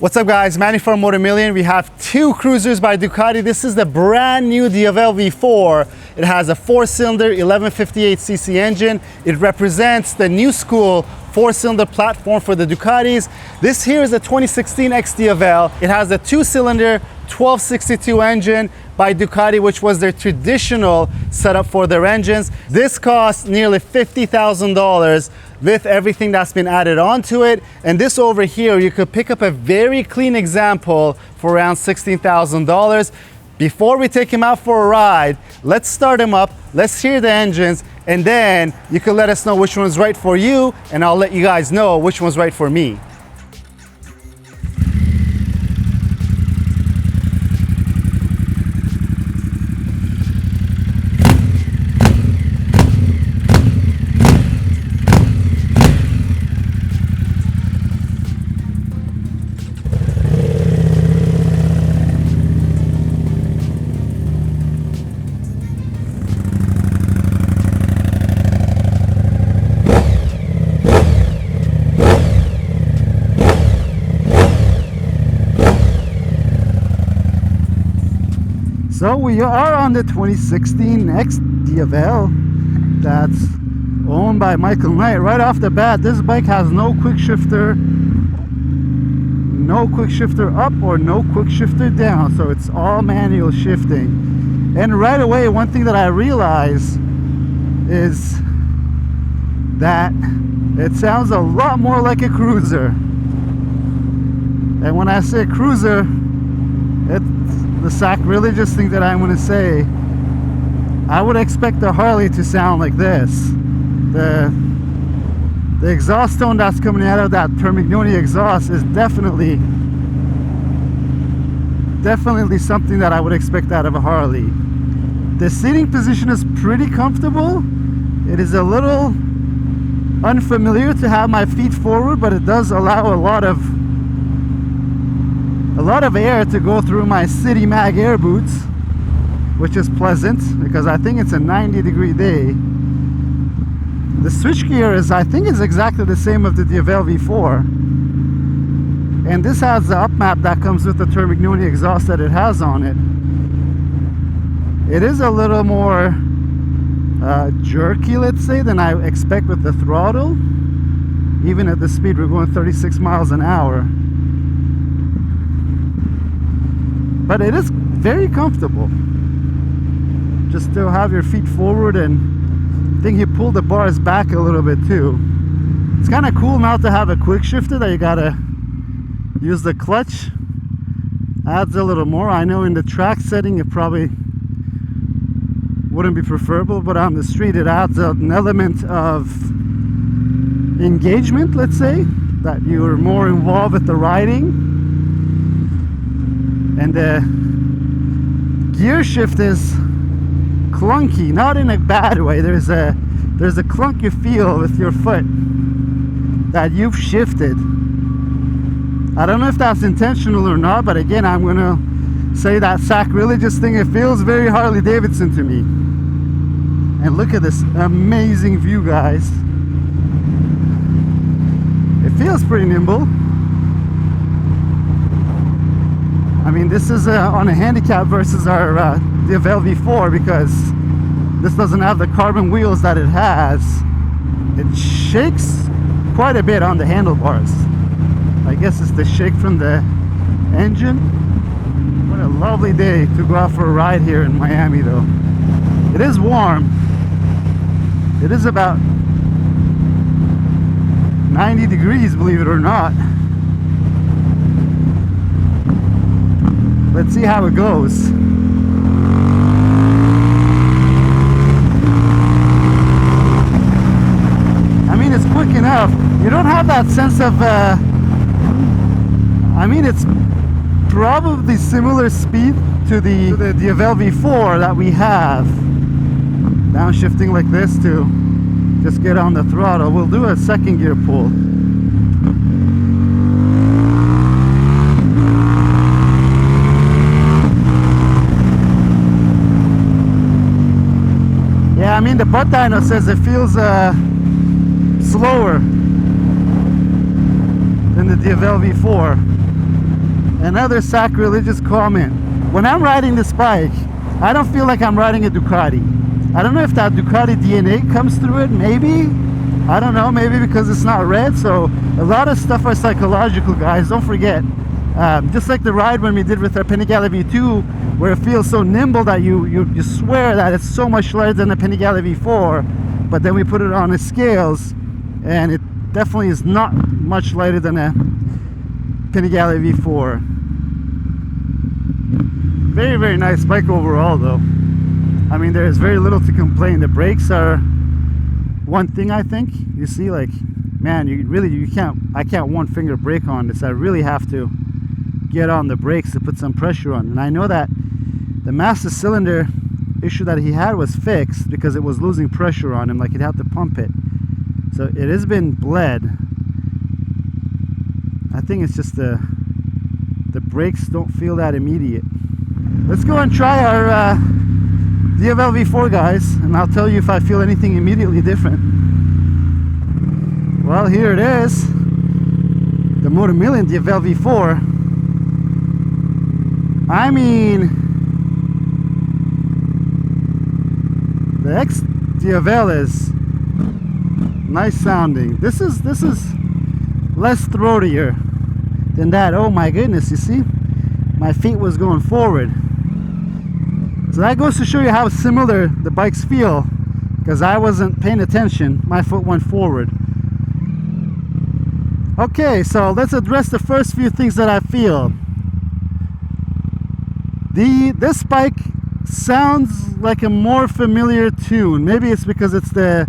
What's up guys, Manny from Motomillion. We have two cruisers by Ducati. This is the brand new Diavel V4. It has a 4-cylinder 1158cc engine. It represents the new school 4-cylinder platform for the Ducatis. This here is a 2016 XDiavel. It has a 2-cylinder 1262 engine by Ducati, which was their traditional setup for their engines. This costs nearly $50,000 with everything that's been added onto it. And this over here, you could pick up a very clean example for around $16,000. Before we take him out for a ride, let's start him up, let's hear the engines, and then you can let us know which one's right for you, and I'll let you guys know which one's right for me. So we are on the 2016 XDiavel that's owned by Michael Knight. Right off the bat, this bike has no quick shifter up or no quick shifter down, so it's all manual shifting. And right away, one thing that I realized is that it sounds a lot more like a cruiser. And when I say cruiser, it's the sacrilegious thing that I'm going to say. I would expect the Harley to sound like this. The exhaust tone that's coming out of that Termignoni exhaust is definitely something that I would expect out of a Harley. The seating position is pretty comfortable. It is a little unfamiliar to have my feet forward, but it does allow a lot of air to go through my City Mag air boots, which is pleasant because I think it's a 90-degree day. The switchgear is, I think, is exactly the same of the Diavel V4, and this has the up map that comes with the Termignoni exhaust that it has on it. It is a little more jerky, let's say, than I expect with the throttle, even at the speed we're going 36 miles an hour. But it is very comfortable. Just to have your feet forward, and I think you pull the bars back a little bit too. It's kind of cool now to have a quick shifter that you gotta use the clutch. Adds a little more. I know in the track setting it probably wouldn't be preferable, but on the street it adds an element of engagement, let's say, that you're more involved with the riding. And the gear shift is clunky, not in a bad way. There's a clunk you feel with your foot that you've shifted. I don't know if that's intentional or not, but again, I'm gonna say that sacrilegious thing. It feels very Harley Davidson to me. And look at this amazing view, guys. It feels pretty nimble. I mean, this is on a handicap versus our Diavel V4 because this doesn't have the carbon wheels that it has. It shakes quite a bit on the handlebars. I guess it's the shake from the engine. What a lovely day to go out for a ride here in Miami, though. It is warm. It is about 90 degrees, believe it or not. Let's see how it goes. I mean, it's quick enough. You don't have that sense of, I mean, it's probably similar speed to the Diavel V4 that we have. Downshifting like this to just get on the throttle. We'll do a second gear pull. I mean, the butt dyno says it feels slower than the Diavel V4. Another sacrilegious comment. When I'm riding this bike, I don't feel like I'm riding a Ducati. I don't know if that Ducati DNA comes through it, maybe. I don't know, maybe because it's not red. So a lot of stuff are psychological, guys. Don't forget. Just like the ride when we did with our Panigale V2, where it feels so nimble that you swear that it's so much lighter than the Panigale V4, but then we put it on the scales and it definitely is not much lighter than a Panigale V4. Very, very nice bike overall though. I mean, there is very little to complain. The brakes are one thing, I think. You see, like, man, I can't one finger brake on this. I really have to get on the brakes to put some pressure on. And I know that the master cylinder issue that he had was fixed because it was losing pressure on him, like he'd have to pump it. So it has been bled. I think it's just the brakes don't feel that immediate. Let's go and try our Diavel V4, guys, and I'll tell you if I feel anything immediately different. Well, here it is, the Motomillion Ducati V4. I mean, the XDiavel is nice sounding. This is less throatier than that. Oh my goodness, you see? My feet was going forward. So that goes to show you how similar the bikes feel, because I wasn't paying attention. My foot went forward. Okay, so let's address the first few things that I feel. This bike sounds like a more familiar tune. Maybe it's because it's the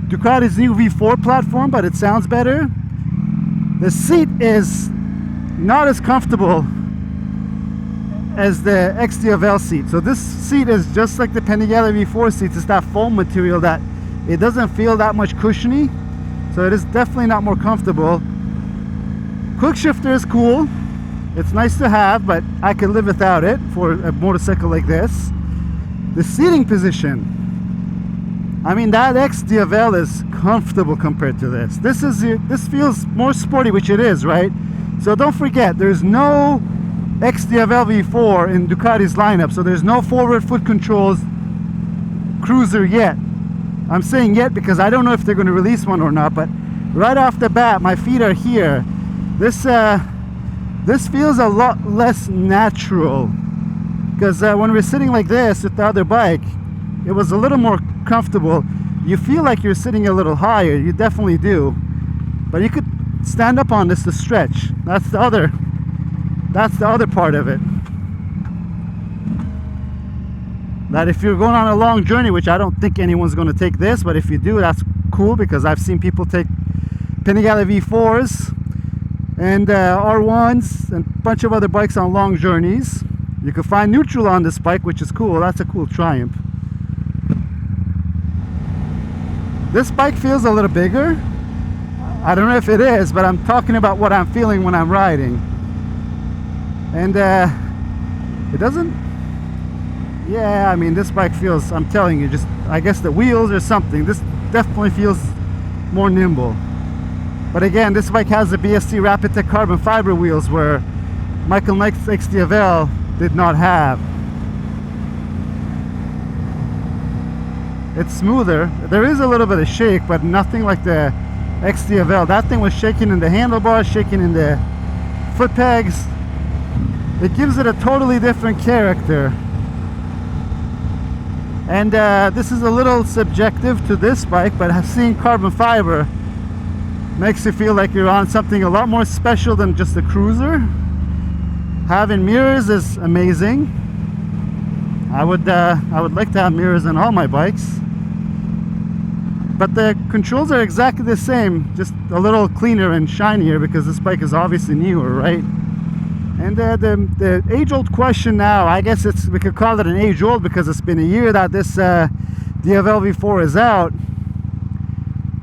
Ducati's new V4 platform, but it sounds better. The seat is not as comfortable as the XDiavel seat. So this seat is just like the Panigale V4 seats. It's that foam material that it doesn't feel that much cushiony. So it is definitely not more comfortable. Quick shifter is cool. It's nice to have, but I could live without it for a motorcycle like this. The seating position. I mean, that XDiavel is comfortable compared to this. This feels more sporty, which it is, right? So don't forget, there's no XDiavel V4 in Ducati's lineup, so there's no forward foot controls cruiser yet. I'm saying yet because I don't know if they're going to release one or not, but right off the bat, my feet are here. This feels a lot less natural, because when we're sitting like this with the other bike, it was a little more comfortable. You feel like you're sitting a little higher, you definitely do, but you could stand up on this to stretch. That's the other part of it. That if you're going on a long journey, which I don't think anyone's going to take this, but if you do, that's cool, because I've seen people take Panigale V4s and R1s and a bunch of other bikes on long journeys. You can find neutral on this bike, which is cool. That's a cool Triumph. This bike feels a little bigger. I don't know if it is, but I'm talking about what I'm feeling when I'm riding. And it doesn't, yeah, I mean, this bike feels, I'm telling you, just, I guess the wheels or something, this definitely feels more nimble. But again, this bike has the BST Rapid-Tech carbon fiber wheels, where Michael Knight's XDiavel did not have. It's smoother. There is a little bit of shake, but nothing like the XDiavel. That thing was shaking in the handlebars, shaking in the foot pegs. It gives it a totally different character. And this is a little subjective to this bike, but seeing carbon fiber makes you feel like you're on something a lot more special than just a cruiser. Having mirrors is amazing. I would like to have mirrors on all my bikes. But the controls are exactly the same, just a little cleaner and shinier, because this bike is obviously newer, right? And the age-old question now, I guess we could call it an age-old, because it's been a year that this Diavel V4 is out.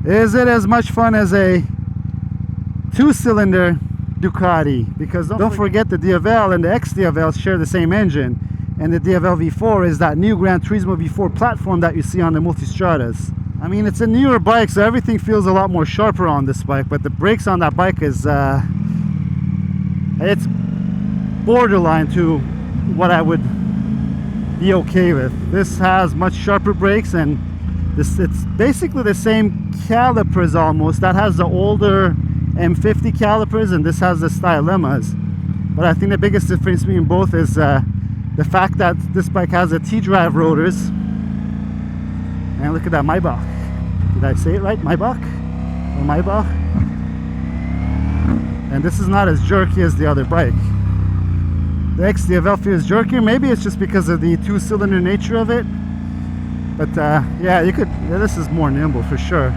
Is it as much fun as a two-cylinder Ducati? Because don't forget, the Diavel and the XDiavel share the same engine, and the Diavel V4 is that new Gran Turismo V4 platform that you see on the Multistradas. I mean, it's a newer bike, so everything feels a lot more sharper on this bike, but the brakes on that bike is it's borderline to what I would be okay with. This has much sharper brakes, and it's basically the same calipers almost. That has the older M50 calipers, and this has the Stylemas. But I think the biggest difference between both is the fact that this bike has the T-drive rotors. And look at that Maybach. Did I say it right? Maybach? Or Maybach? And this is not as jerky as the other bike. The XDiavel feels jerkier. Maybe it's just because of the two-cylinder nature of it. But yeah, this is more nimble for sure.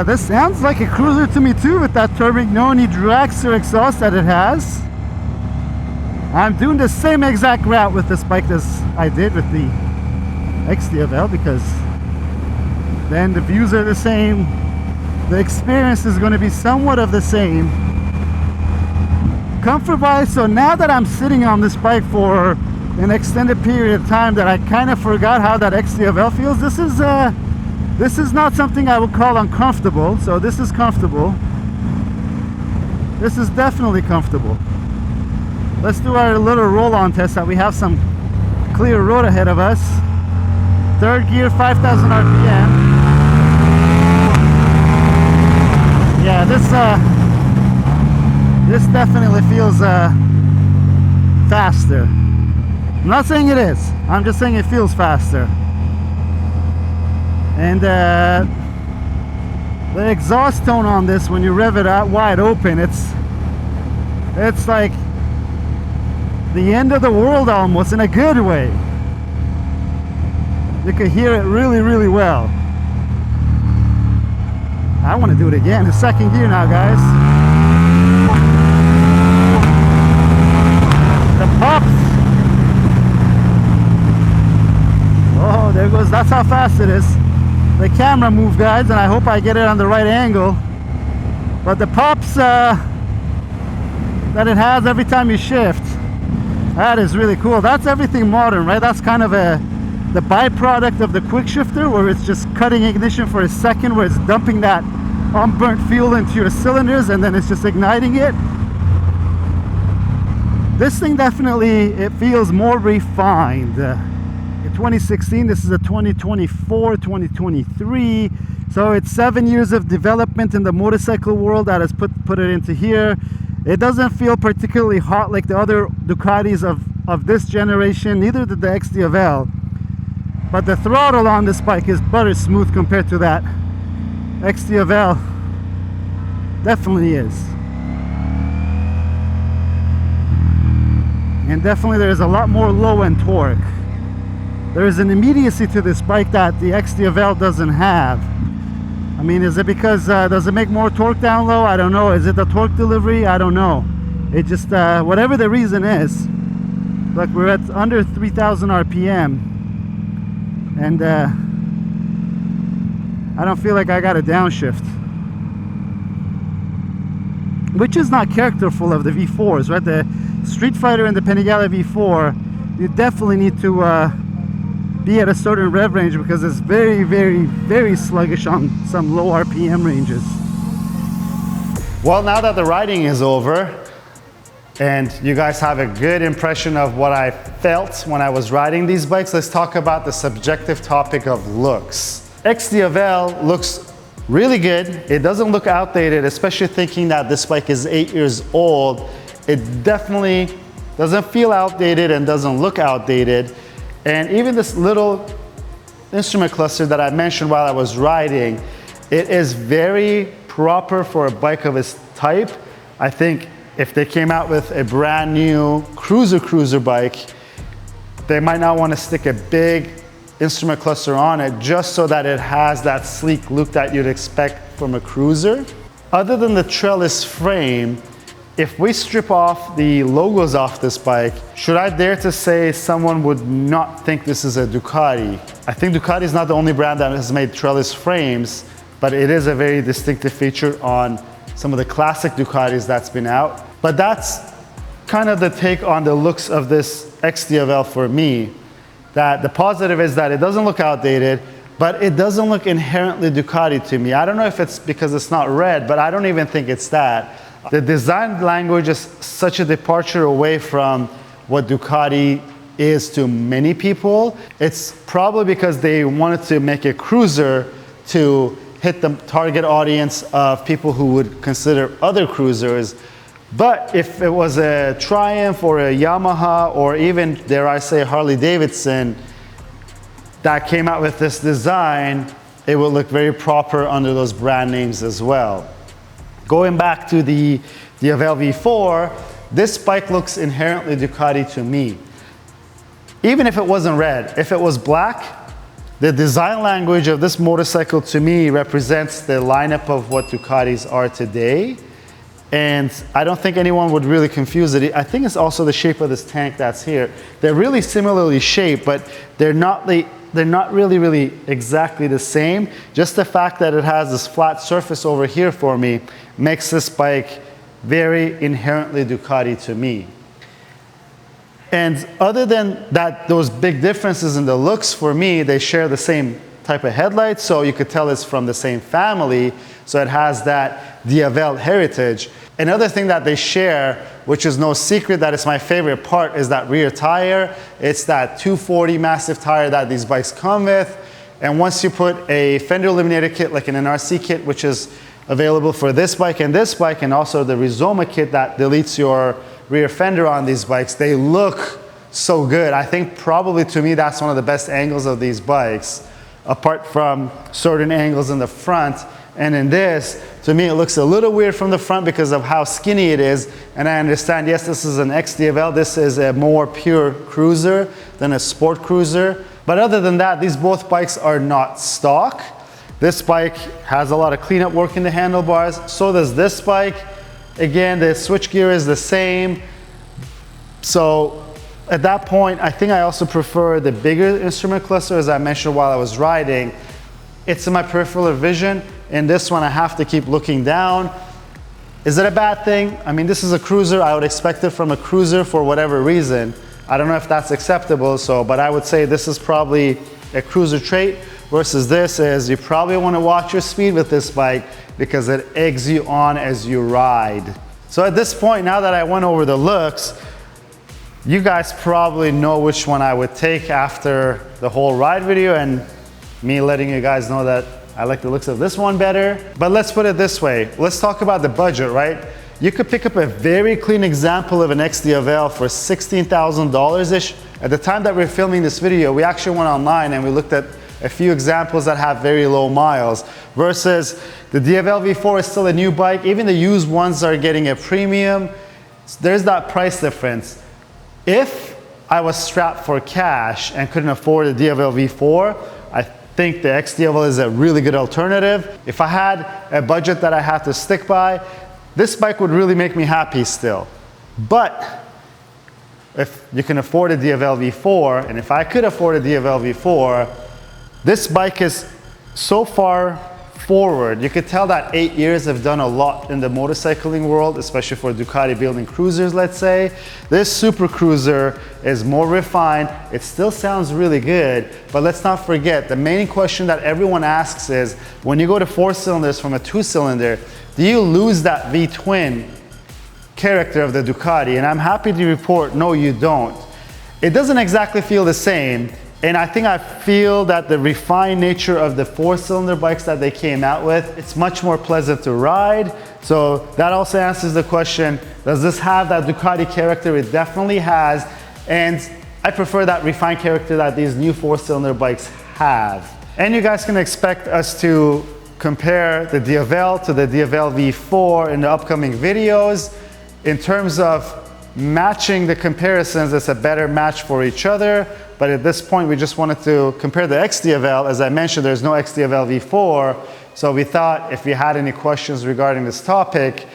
This sounds like a cruiser to me too, with that Torbignoni dragster exhaust that it has. I'm doing the same exact route with this bike as I did with the XDiavel, because then the views are the same, the experience is going to be somewhat of the same. Comfort-wise, so now that I'm sitting on this bike for an extended period of time, that I kind of forgot how that XDiavel feels. This is not something I would call uncomfortable, so this is comfortable. This is definitely comfortable. Let's do our little roll-on test that we have some clear road ahead of us. Third gear, 5,000 RPM. Yeah, this definitely feels faster. I'm not saying it is, I'm just saying it feels faster. And the exhaust tone on this, when you rev it out wide open, it's like the end of the world almost, in a good way. You can hear it really, really well. I want to do it again. It's second gear now, guys. The pops. Oh, there goes. That's how fast it is. The camera moved, guys, and I hope I get it on the right angle. But the pops that it has every time you shift, that is really cool. That's everything modern, right? That's kind of the byproduct of the quick shifter, where it's just cutting ignition for a second, where it's dumping that unburnt fuel into your cylinders, and then it's just igniting it. This thing definitely, it feels more refined. In 2016, this is a 2024, 2023. So it's 7 years of development in the motorcycle world that has put it into here. It doesn't feel particularly hot like the other Ducatis of this generation, neither did the XDiavel. But the throttle on this bike is butter smooth compared to that XDiavel. Definitely is. And definitely there is a lot more low-end torque. There is an immediacy to this bike that the XDiavel doesn't have. I mean, is it because, does it make more torque down low? I don't know. Is it the torque delivery? I don't know. It just, whatever the reason is, look, we're at under 3,000 RPM. And I don't feel like I got a downshift. Which is not characterful of the V4s, right? The Street Fighter and the Panigale V4, you definitely need to be at a certain rev range, because it's very, very, very sluggish on some low RPM ranges. Well, now that the riding is over and you guys have a good impression of what I felt when I was riding these bikes, let's talk about the subjective topic of looks. XDiavel looks really good. It doesn't look outdated, especially thinking that this bike is 8 years old. It definitely doesn't feel outdated and doesn't look outdated. And even this little instrument cluster that I mentioned while I was riding, it is very proper for a bike of its type. I think if they came out with a brand new cruiser bike, they might not want to stick a big instrument cluster on it just so that it has that sleek look that you'd expect from a cruiser. Other than the trellis frame, if we strip off the logos off this bike, should I dare to say someone would not think this is a Ducati? I think Ducati is not the only brand that has made trellis frames, but it is a very distinctive feature on some of the classic Ducatis that's been out. But that's kind of the take on the looks of this XDiavel for me. That the positive is that it doesn't look outdated, but it doesn't look inherently Ducati to me. I don't know if it's because it's not red, but I don't even think it's that. The design language is such a departure away from what Ducati is to many people. It's probably because they wanted to make a cruiser to hit the target audience of people who would consider other cruisers. But if it was a Triumph or a Yamaha or even, dare I say, Harley Davidson that came out with this design, it would look very proper under those brand names as well. Going back to the Diavel V4, this bike looks inherently Ducati to me. Even if it wasn't red, if it was black, the design language of this motorcycle to me represents the lineup of what Ducatis are today. And I don't think anyone would really confuse it. I think it's also the shape of this tank that's here. They're really similarly shaped, but they're not really exactly the same. Just the fact that it has this flat surface over here for me makes this bike very inherently Ducati to me. And other than that, those big differences in the looks, for me, they share the same type of headlights, so you could tell it's from the same family, so it has that Diavel heritage. Another thing that they share, which is no secret that it's my favorite part, is that rear tire. It's that 240 massive tire that these bikes come with. And once you put a fender eliminator kit like an NRC kit, which is available for this bike, and also the Rizoma kit that deletes your rear fender on these bikes, they look so good. I think probably to me that's one of the best angles of these bikes, apart from certain angles in the front. And in this, to me it looks a little weird from the front because of how skinny it is. And I understand, yes, this is an XDiavel, this is a more pure cruiser than a sport cruiser. But other than that, these both bikes are not stock. This bike has a lot of cleanup work in the handlebars, so does this bike. Again, the switchgear is the same. So at that point, I think I also prefer the bigger instrument cluster, as I mentioned while I was riding. It's in my peripheral vision. In this one, I have to keep looking down. Is it a bad thing? I mean, this is a cruiser. I would expect it from a cruiser for whatever reason. I don't know if that's acceptable, but I would say this is probably a cruiser trait, versus this is you probably want to watch your speed with this bike because it eggs you on as you ride. So at this point, now that I went over the looks, you guys probably know which one I would take after the whole ride video and me letting you guys know that I like the looks of this one better. But let's put it this way. Let's talk about the budget, right? You could pick up a very clean example of an XDiavel for $16,000-ish. At the time that we're filming this video, we actually went online and we looked at a few examples that have very low miles, versus the Diavel V4 is still a new bike. Even the used ones are getting a premium. There's that price difference. If I was strapped for cash and couldn't afford a Diavel V4, I think the XDiavel is a really good alternative. If I had a budget that I had to stick by, this bike would really make me happy still. But if you can afford a Diavel V4, and if I could afford a Diavel V4, this bike is so far forward. You could tell that 8 years have done a lot in the motorcycling world, especially for Ducati building cruisers, let's say. This Super Cruiser is more refined. It still sounds really good, but let's not forget, the main question that everyone asks is, when you go to 4 cylinders from a 2-cylinder, do you lose that V-twin character of the Ducati? And I'm happy to report, no, you don't. It doesn't exactly feel the same. And I think I feel that the refined nature of the 4-cylinder bikes that they came out with, it's much more pleasant to ride. So that also answers the question, does this have that Ducati character? It definitely has. And I prefer that refined character that these new 4-cylinder bikes have. And you guys can expect us to compare the Diavel to the Diavel V4 in the upcoming videos. In terms of matching the comparisons, it's a better match for each other. But at this point, we just wanted to compare the XDiavel. As I mentioned, there's no XDiavel V4. So we thought if you had any questions regarding this topic,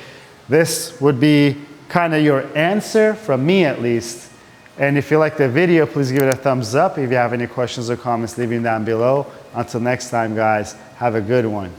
this would be kind of your answer, from me at least. And if you like the video, please give it a thumbs up. If you have any questions or comments, leave them down below. Until next time, guys, have a good one.